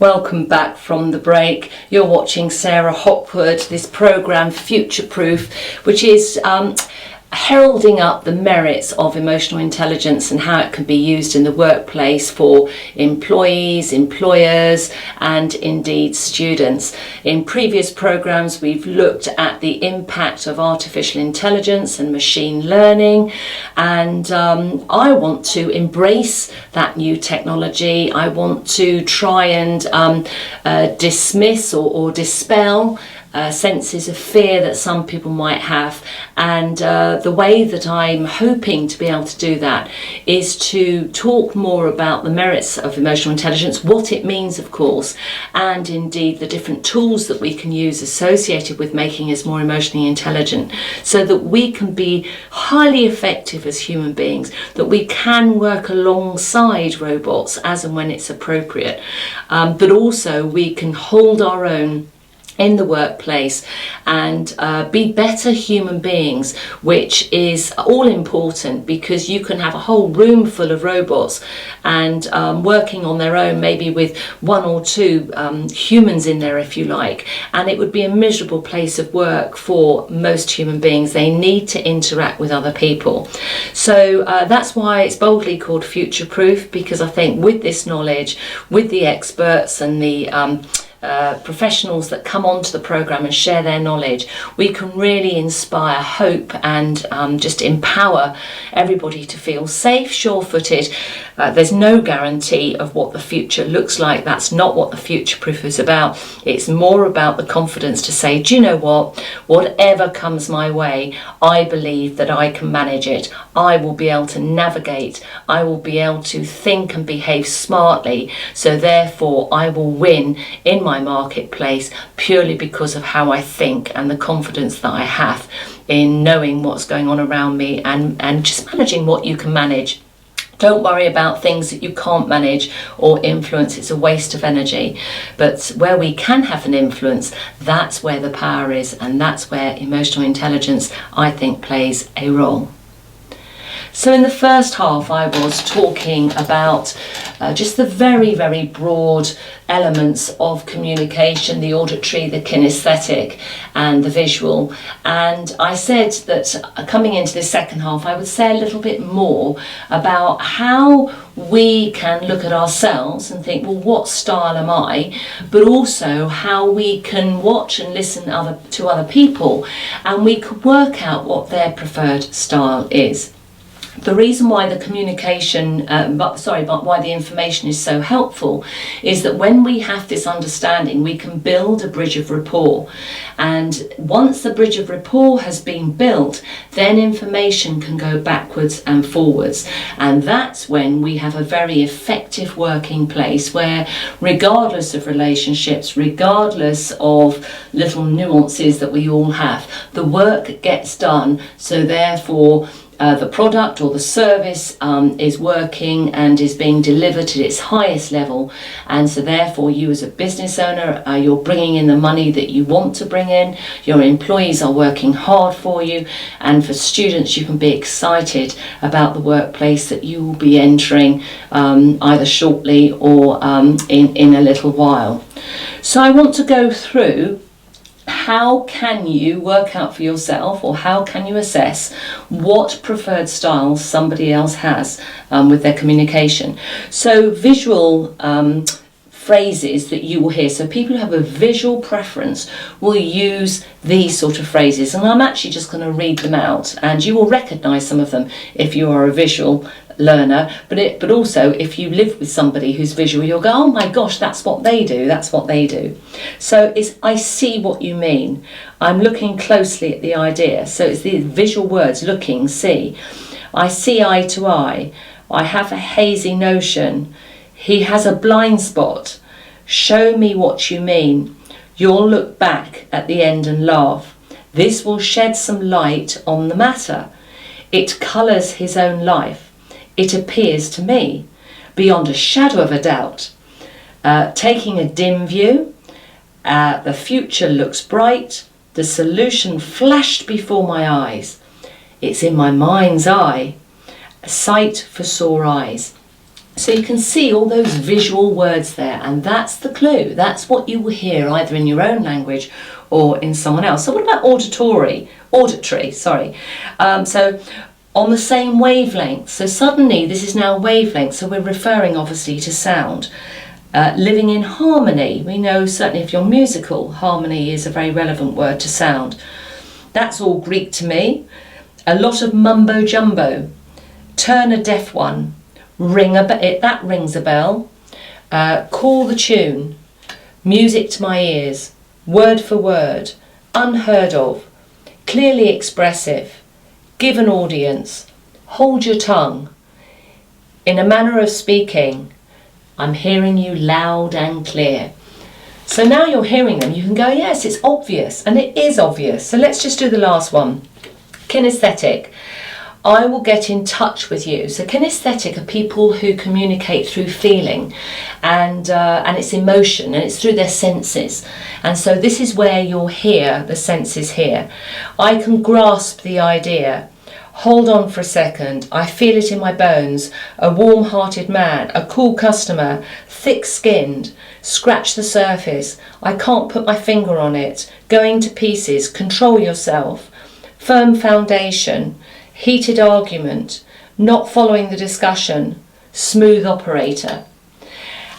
Welcome back from the break. You're watching Sarah Hopwood, this programme Future Proof, which is heralding up the merits of emotional intelligence and how it can be used in the workplace for employees, employers, and indeed students. In previous programmes, we've looked at the impact of artificial intelligence and machine learning, and I want to embrace that new technology. I want to try and dismiss or dispel senses of fear that some people might have, and the way that I'm hoping to be able to do that is to talk more about the merits of emotional intelligence, what it means of course, and indeed the different tools that we can use associated with making us more emotionally intelligent, so that we can be highly effective as human beings, that we can work alongside robots as and when it's appropriate, but also we can hold our own in the workplace and be better human beings, which is all important, because you can have a whole room full of robots and working on their own, maybe with one or two humans in there if you like, and it would be a miserable place of work for most human beings. They need to interact with other people. So that's why it's boldly called Future Proof, because I think with this knowledge, with the experts and the professionals that come onto the programme and share their knowledge, we can really inspire hope and just empower everybody to feel safe, sure-footed. There's no guarantee of what the future looks like. That's not what the Future Proof is about. It's more about the confidence to say, do you know what? Whatever comes my way, I believe that I can manage it. I will be able to navigate. I will be able to think and behave smartly. So therefore, I will win in my marketplace purely because of how I think and the confidence that I have in knowing what's going on around me and just managing what you can manage. Don't worry about things that you can't manage or influence. It's a waste of energy. But where we can have an influence, that's where the power is, and that's where emotional intelligence, I think, plays a role. So in the first half, I was talking about just the very, very broad elements of communication, the auditory, the kinesthetic, and the visual. And I said that coming into the second half, I would say a little bit more about how we can look at ourselves and think, well, what style am I? But also how we can watch and listen to other people, and we could work out what their preferred style is. The reason why the communication, why the information is so helpful is that when we have this understanding, we can build a bridge of rapport. And once the bridge of rapport has been built, then information can go backwards and forwards. And that's when we have a very effective working place where, regardless of relationships, regardless of little nuances that we all have, the work gets done. So therefore, the product or the service is working and is being delivered at its highest level, and so therefore you as a business owner, you're bringing in the money that you want to bring in, your employees are working hard for you, and for students you can be excited about the workplace that you will be entering either shortly or in a little while. So I want to go through how can you work out for yourself, or how can you assess what preferred styles somebody else has with their communication. So visual phrases that you will hear. So people who have a visual preference will use these sort of phrases, and I'm actually just going to read them out, and you will recognise some of them if you are a visual learner, but also if you live with somebody who's visual, you'll go, oh my gosh, that's what they do, that's what they do. So it's I see what you mean, I'm looking closely at the idea. So it's the visual words, looking, see. I see eye to eye, I have a hazy notion, he has a blind spot, show me what you mean, you'll look back at the end and laugh, this will shed some light on the matter, it colours his own life, it appears to me, beyond a shadow of a doubt, taking a dim view, the future looks bright, the solution flashed before my eyes, it's in my mind's eye, a sight for sore eyes. So you can see all those visual words there, and that's the clue. That's what you will hear either in your own language or in someone else. So what about auditory? So on the same wavelength. So suddenly this is now wavelength. So we're referring obviously to sound. Living in harmony. We know certainly if you're musical, harmony is a very relevant word to sound. That's all Greek to me. A lot of mumbo jumbo. Turn a deaf one. That rings a bell. Call the tune. Music to my ears. Word for word. Unheard of. Clearly expressive. Give an audience. Hold your tongue. In a manner of speaking. I'm hearing you loud and clear. So now you're hearing them, you can go, yes, it's obvious, and it is obvious. So let's just do the last one. Kinesthetic. I will get in touch with you. So kinesthetic are people who communicate through feeling and it's emotion, and it's through their senses. And so this is where you'll hear the senses here. I can grasp the idea. Hold on for a second. I feel it in my bones. A warm-hearted man, a cool customer, thick-skinned. Scratch the surface. I can't put my finger on it. Going to pieces. Control yourself. Firm foundation. Heated argument, not following the discussion, smooth operator.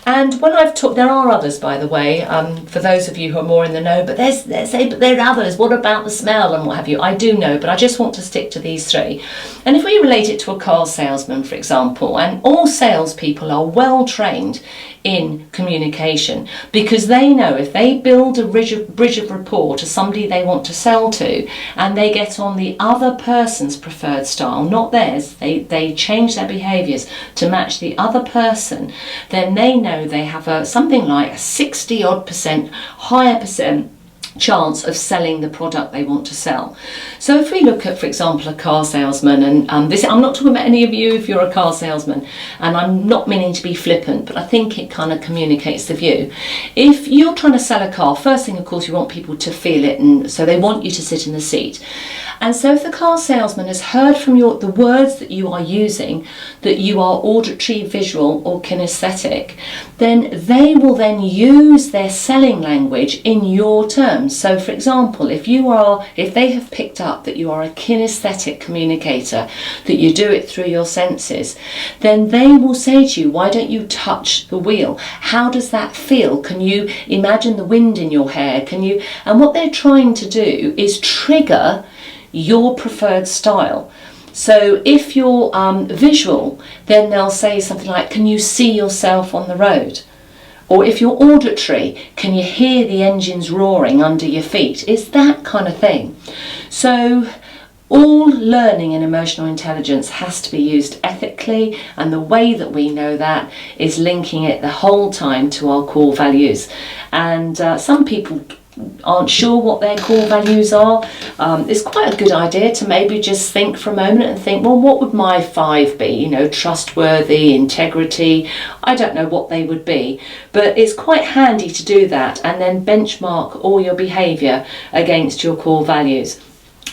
And when I've talked, there are others, by the way, for those of you who are more in the know, but there are others. What about the smell and what have you? I do know, but I just want to stick to these three. And if we relate it to a car salesman, for example, and all salespeople are well trained in communication, because they know if they build a bridge of rapport to somebody they want to sell to, and they get on the other person's preferred style, not theirs, they change their behaviours to match the other person, then they know they have something like a 60% higher chance of selling the product they want to sell. So if we look at, for example, a car salesman, and I'm not talking about any of you if you're a car salesman, and I'm not meaning to be flippant, but I think it kind of communicates the view. If you're trying to sell a car, first thing of course you want people to feel it, and so they want you to sit in the seat. And so if the car salesman has heard from the words that you are using, that you are auditory, visual or kinesthetic, then they will then use their selling language in your terms. So for example, if they have picked up that you are a kinesthetic communicator, that you do it through your senses, then they will say to you, why don't you touch the wheel? How does that feel? Can you imagine the wind in your hair? And what they're trying to do is trigger your preferred style. So if you're visual, then they'll say something like, can you see yourself on the road? Or if you're auditory, can you hear the engines roaring under your feet? It's that kind of thing. So all learning and emotional intelligence has to be used ethically, and the way that we know that is linking it the whole time to our core values. And some people aren't sure what their core values are. It's quite a good idea to maybe just think for a moment and think, well, what would my 5 be? Trustworthy, integrity. I don't know what they would be, but it's quite handy to do that and then benchmark all your behaviour against your core values.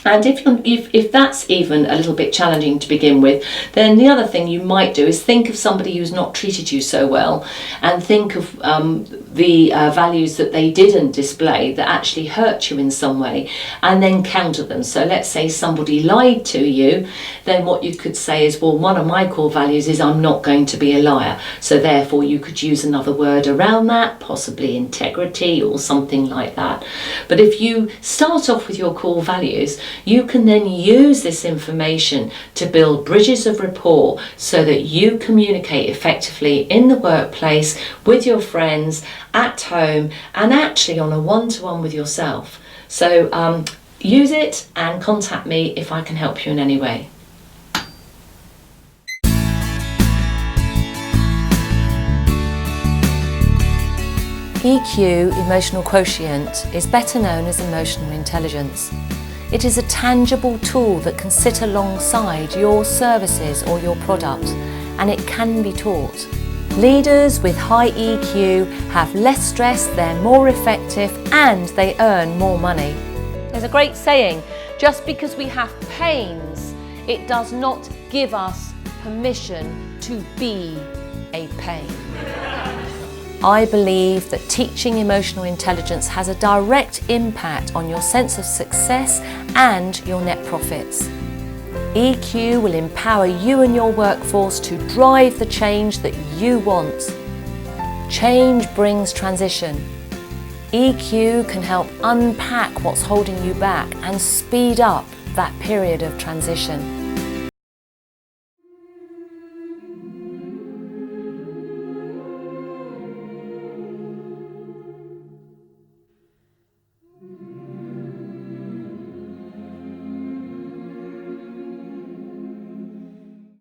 And if that's even a little bit challenging to begin with, then the other thing you might do is think of somebody who's not treated you so well, and think of the values that they didn't display that actually hurt you in some way, and then counter them. So let's say somebody lied to you, then what you could say is, well, one of my core values is I'm not going to be a liar. So therefore you could use another word around that, possibly integrity or something like that. But if you start off with your core values, you can then use this information to build bridges of rapport so that you communicate effectively in the workplace, with your friends, at home, and actually on a one-to-one with yourself. So use it and contact me if I can help you in any way. EQ, emotional quotient, is better known as emotional intelligence. It is a tangible tool that can sit alongside your services or your product, and it can be taught. Leaders with high EQ have less stress, they're more effective, and they earn more money. There's a great saying, just because we have pains, it does not give us permission to be a pain. I believe that teaching emotional intelligence has a direct impact on your sense of success and your net profits. EQ will empower you and your workforce to drive the change that you want. Change brings transition. EQ can help unpack what's holding you back and speed up that period of transition.